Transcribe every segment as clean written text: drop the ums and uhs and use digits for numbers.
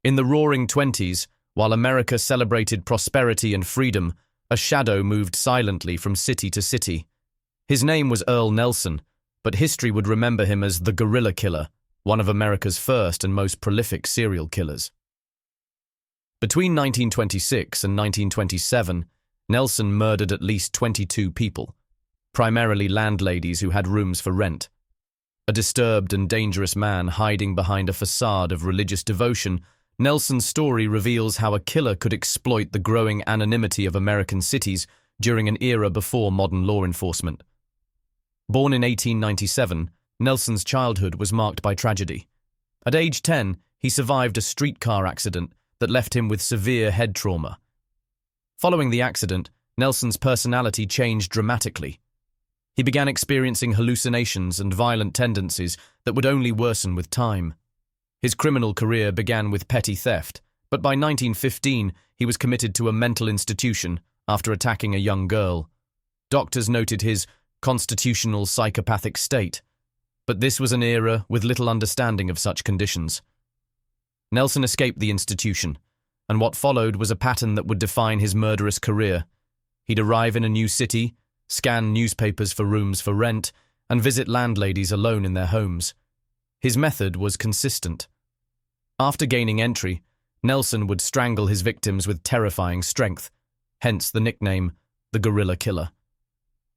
In the Roaring Twenties, while America celebrated prosperity and freedom, a shadow moved silently from city to city. His name was Earle Nelson, but history would remember him as the Guerrilla Killer, one of America's first and most prolific serial killers. Between 1926 and 1927, Nelson murdered at least 22 people, primarily landladies who had rooms for rent. A disturbed and dangerous man hiding behind a facade of religious devotion, Nelson's story reveals how a killer could exploit the growing anonymity of American cities during an era before modern law enforcement. Born in 1897, Nelson's childhood was marked by tragedy. At age 10, he survived a streetcar accident that left him with severe head trauma. Following the accident, Nelson's personality changed dramatically. He began experiencing hallucinations and violent tendencies that would only worsen with time. His criminal career began with petty theft, but by 1915 he was committed to a mental institution after attacking a young girl. Doctors noted his constitutional psychopathic state, but this was an era with little understanding of such conditions. Nelson escaped the institution, and what followed was a pattern that would define his murderous career. He'd arrive in a new city, scan newspapers for rooms for rent, and visit landladies alone in their homes. His method was consistent. After gaining entry, Nelson would strangle his victims with terrifying strength, hence the nickname, the Guerrilla Killer.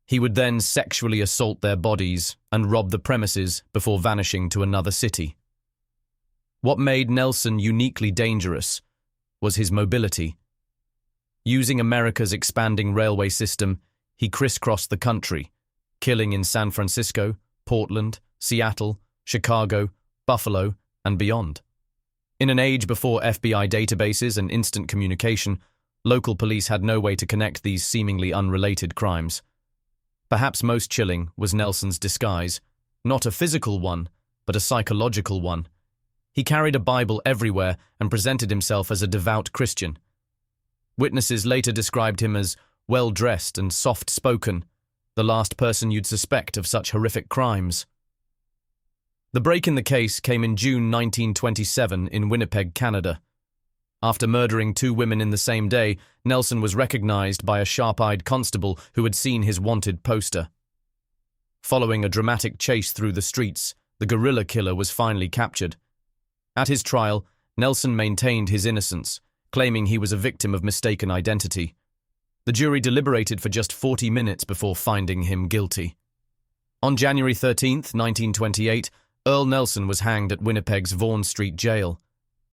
He would then sexually assault their bodies and rob the premises before vanishing to another city. What made Nelson uniquely dangerous was his mobility. Using America's expanding railway system, he crisscrossed the country, killing in San Francisco, Portland, Seattle, Chicago, Buffalo, and beyond. In an age before FBI databases and instant communication, local police had no way to connect these seemingly unrelated crimes. Perhaps most chilling was Nelson's disguise, not a physical one, but a psychological one. He carried a Bible everywhere and presented himself as a devout Christian. Witnesses later described him as well-dressed and soft-spoken, the last person you'd suspect of such horrific crimes. The break in the case came in June 1927 in Winnipeg, Canada. After murdering 2 women in the same day, Nelson was recognized by a sharp-eyed constable who had seen his wanted poster. Following a dramatic chase through the streets, the guerrilla killer was finally captured. At his trial, Nelson maintained his innocence, claiming he was a victim of mistaken identity. The jury deliberated for just 40 minutes before finding him guilty. On January 13, 1928, Earle Nelson was hanged at Winnipeg's Vaughan Street Jail.